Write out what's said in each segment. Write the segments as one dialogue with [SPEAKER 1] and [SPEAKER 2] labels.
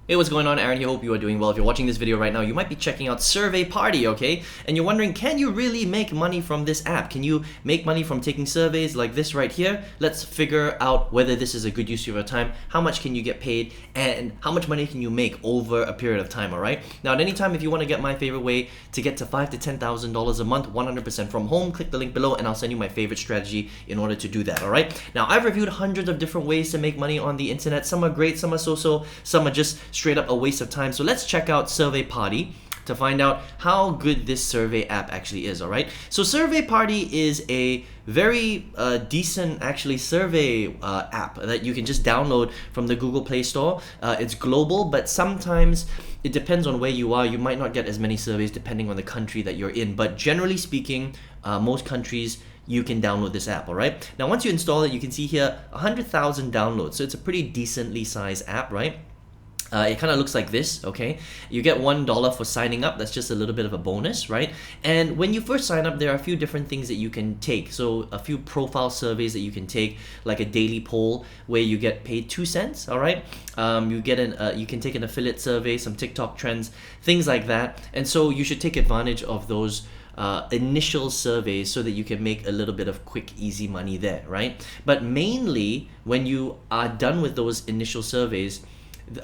[SPEAKER 1] Hey, what's going on? Aaron here. Hope you are doing well. If you're watching this video right now, you might be checking out Survey Party, okay? And you're wondering, can you really make money from this app? Can you make money from taking surveys like this right here? Let's figure out whether this is a good use of your time. How much can you get paid? And how much money can you make over a period of time, all right? Now, at any time, if you want to get my favorite way to get to $5,000 to $10,000 a month, 100% from home, click the link below and I'll send you my favorite strategy in order to do that, all right? Now, I've reviewed hundreds of different ways to make money on the internet. Some are great, some are so-so, some are just straight up a waste of time. So let's check out Survey Party to find out how good this survey app actually is, all right? So Survey Party is a very decent actually survey app that you can just download from the Google Play Store. It's global, but sometimes it depends on where you are. You might not get as many surveys depending on the country that you're in, but generally speaking, most countries you can download this app, all right? Now, once you install it, you can see here 100,000 downloads. So it's a pretty decently sized app, right? It kind of looks like this, okay? You get $1 for signing up. That's just a little bit of a bonus, right? And when you first sign up, there are a few different things that you can take. So a few profile surveys that you can take, like a daily poll where you get paid 2 cents, all right? You can take an affiliate survey, some TikTok trends, things like that. And so you should take advantage of those initial surveys so that you can make a little bit of quick, easy money there, right? But mainly, when you are done with those initial surveys,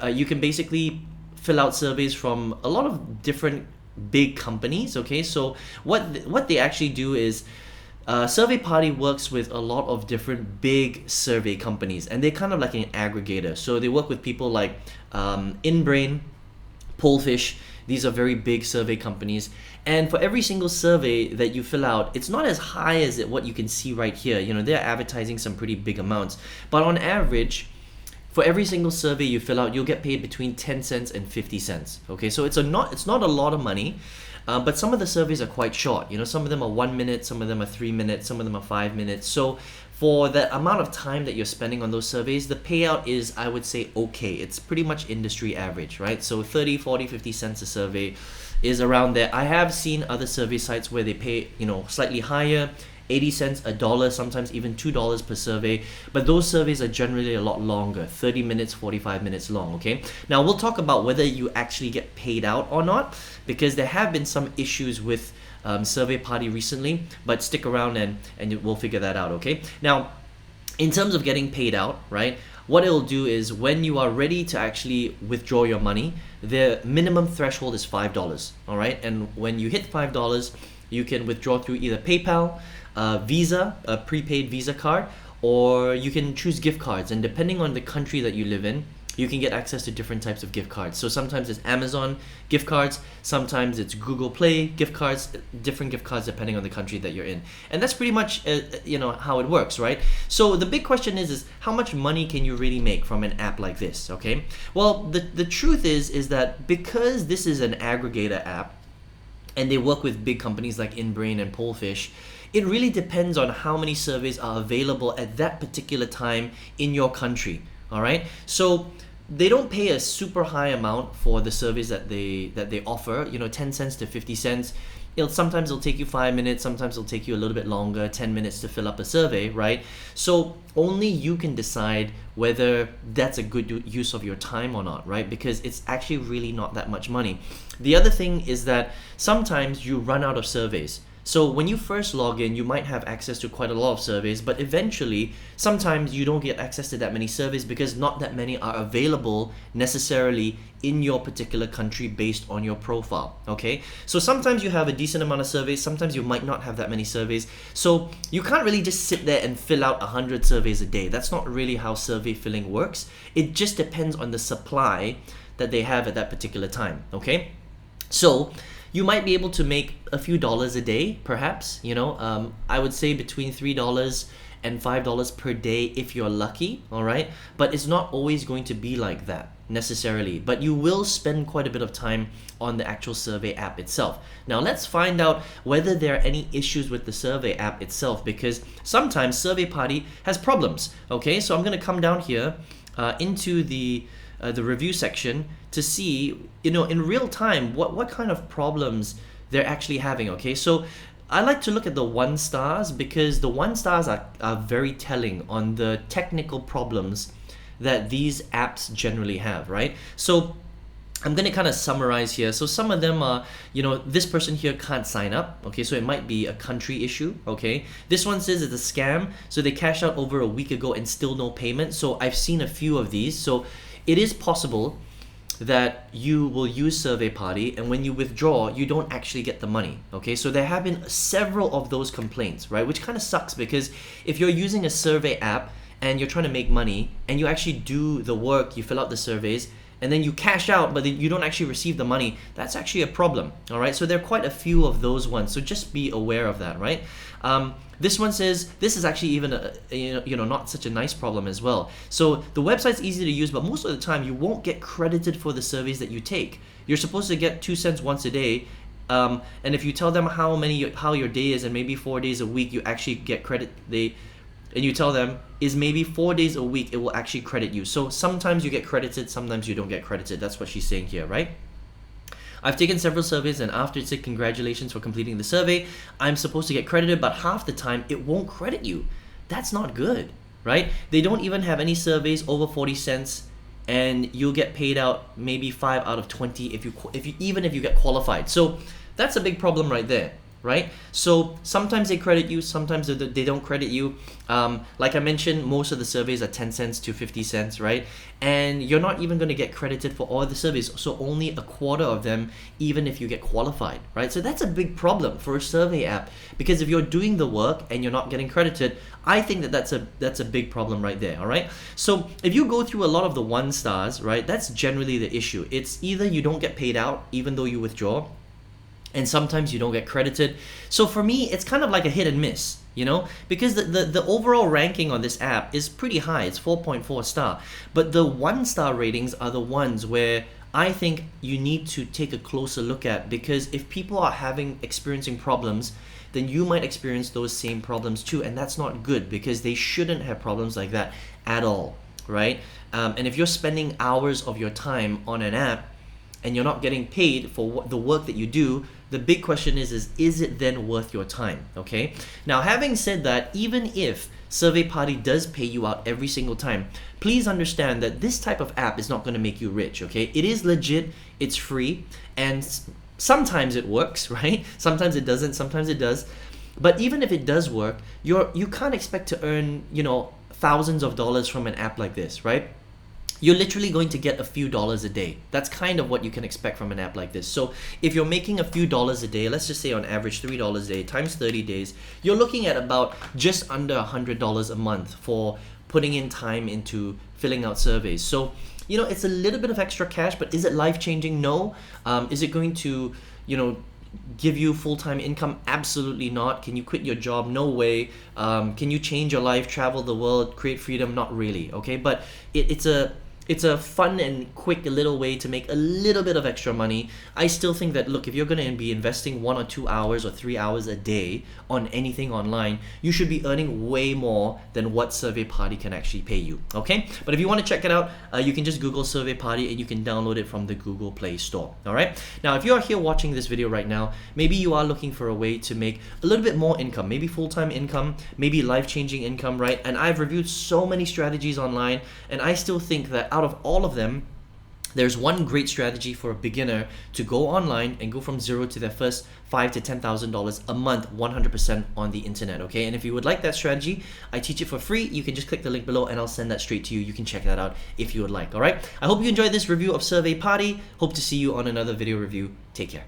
[SPEAKER 1] you can basically fill out surveys from a lot of different big companies, okay? So what they actually do is Survey Party works with a lot of different big survey companies, and they're kind of like an aggregator. So they work with people like InBrain, Pollfish. These are very big survey companies, and for every single survey that you fill out, it's not as high as what you can see right here. You know, they're advertising some pretty big amounts, but on average, for every single survey you fill out, you'll get paid between 10 cents and 50 cents. Okay, so it's not a lot of money, but some of the surveys are quite short. You know, some of them are 1 minute, some of them are 3 minutes, some of them are 5 minutes. So for the amount of time that you're spending on those surveys, the payout is, I would say, okay. It's pretty much industry average, right? So 30, 40, 50 cents a survey is around there. I have seen other survey sites where they pay, you know, slightly higher, 80 cents, a dollar, sometimes even $2 per survey, but those surveys are generally a lot longer, 30 minutes, 45 minutes long, okay? Now, we'll talk about whether you actually get paid out or not, because there have been some issues with Survey Party recently, but stick around and we'll figure that out, okay? Now, in terms of getting paid out, right, what it'll do is when you are ready to actually withdraw your money, the minimum threshold is $5, all right? And when you hit $5, you can withdraw through either PayPal, Visa, a prepaid Visa card, or you can choose gift cards. And depending on the country that you live in, you can get access to different types of gift cards. So sometimes it's Amazon gift cards, sometimes it's Google Play gift cards, different gift cards depending on the country that you're in. And that's pretty much you know, how it works, right? So the big question is how much money can you really make from an app like this, okay? Well, the truth is that because this is an aggregator app and they work with big companies like InBrain and Pollfish, it really depends on how many surveys are available at that particular time in your country, all right? So they don't pay a super high amount for the surveys that they offer, you know, 10 cents to 50 cents. Sometimes it'll take you 5 minutes, sometimes it'll take you a little bit longer, 10 minutes to fill up a survey, right? So only you can decide whether that's a good use of your time or not, right? Because it's actually really not that much money. The other thing is that sometimes you run out of surveys. So when you first log in, you might have access to quite a lot of surveys, but eventually, sometimes you don't get access to that many surveys because not that many are available necessarily in your particular country based on your profile, okay? So sometimes you have a decent amount of surveys, sometimes you might not have that many surveys. So you can't really just sit there and fill out 100 surveys a day. That's not really how survey filling works. It just depends on the supply that they have at that particular time, okay? So you might be able to make a few dollars a day, perhaps, you know, I would say between $3 and $5 per day if you're lucky, all right? But it's not always going to be like that necessarily, but you will spend quite a bit of time on the actual survey app itself. Now let's find out whether there are any issues with the survey app itself, because sometimes Survey Party has problems, okay? So I'm gonna come down here into the review section to see, you know, in real time what kind of problems they're actually having, okay? So I like to look at the 1 stars because the 1 stars are very telling on the technical problems that these apps generally have, right? So I'm gonna kind of summarize here. So some of them are, you know, this person here can't sign up, okay, so it might be a country issue, okay. This one says it's a scam, so they cashed out over a week ago and still no payment. So I've seen a few of these. So it is possible that you will use Survey Party, and when you withdraw, you don't actually get the money, okay. So there have been several of those complaints, right, which kind of sucks, because if you're using a survey app and you're trying to make money and you actually do the work, you fill out the surveys, and then you cash out, but then you don't actually receive the money, that's actually a problem, all right? So there are quite a few of those ones, so just be aware of that, right? This one says, this is actually even not such a nice problem as well. So the website's easy to use, but most of the time you won't get credited for the surveys that you take. You're supposed to get 2 cents once a day, and if you tell them how your day is, and maybe 4 days a week, you actually get credit. And you tell them is maybe 4 days a week, it will actually credit you. So sometimes you get credited, sometimes you don't get credited. That's what she's saying here, right? I've taken several surveys, and after it said congratulations for completing the survey, I'm supposed to get credited, but half the time it won't credit you. That's not good, right? They don't even have any surveys over 40 cents, and you'll get paid out maybe 5 out of 20 if you get qualified. So that's a big problem right there, right? So sometimes they credit you, sometimes they don't credit you. Like I mentioned, most of the surveys are 10 cents to 50 cents, right? And you're not even going to get credited for all the surveys, so only a quarter of them, even if you get qualified, right? So that's a big problem for a survey app, because if you're doing the work and you're not getting credited, I think that's a big problem right there, all right? So if you go through a lot of the 1 stars, right, that's generally the issue. It's either you don't get paid out even though you withdraw, and sometimes you don't get credited. So for me, it's kind of like a hit and miss, you know, because the overall ranking on this app is pretty high. It's 4.4 star, but the 1 star ratings are the ones where I think you need to take a closer look at, because if people are experiencing problems, then you might experience those same problems too, and that's not good, because they shouldn't have problems like that at all, right? And if you're spending hours of your time on an app and you're not getting paid for the work that you do, the big question is it then worth your time, okay? Now, having said that, even if Survey Party does pay you out every single time, please understand that this type of app is not going to make you rich, okay? It is legit, it's free, and sometimes it works, right? Sometimes it doesn't, sometimes it does. But even if it does work, you can't expect to earn, thousands of dollars from an app like this, right? You're literally going to get a few dollars a day. That's kind of what you can expect from an app like this. So if you're making a few dollars a day, let's just say on average $3 a day times 30 days, you're looking at about just under $100 a month for putting in time into filling out surveys. So, it's a little bit of extra cash, but is it life-changing? No. Is it going to, give you full-time income? Absolutely not. Can you quit your job? No way. Can you change your life, travel the world, create freedom? Not really, okay? But it's a fun and quick little way to make a little bit of extra money. I still think that, look, if you're going to be investing 1 or 2 hours or 3 hours a day on anything online, you should be earning way more than what Survey Party can actually pay you, okay? But if you want to check it out, you can just Google Survey Party and you can download it from the Google Play Store, all right? Now, if you are here watching this video right now, maybe you are looking for a way to make a little bit more income, maybe full-time income, maybe life-changing income, right? And I've reviewed so many strategies online, and I still think that out of all of them, there's one great strategy for a beginner to go online and go from zero to their first $5,000 to $10,000 a month, 100% on the internet, okay? And if you would like that strategy, I teach it for free. You can just click the link below and I'll send that straight to you. You can check that out if you would like, all right? I hope you enjoyed this review of Survey Party. Hope to see you on another video review. Take care.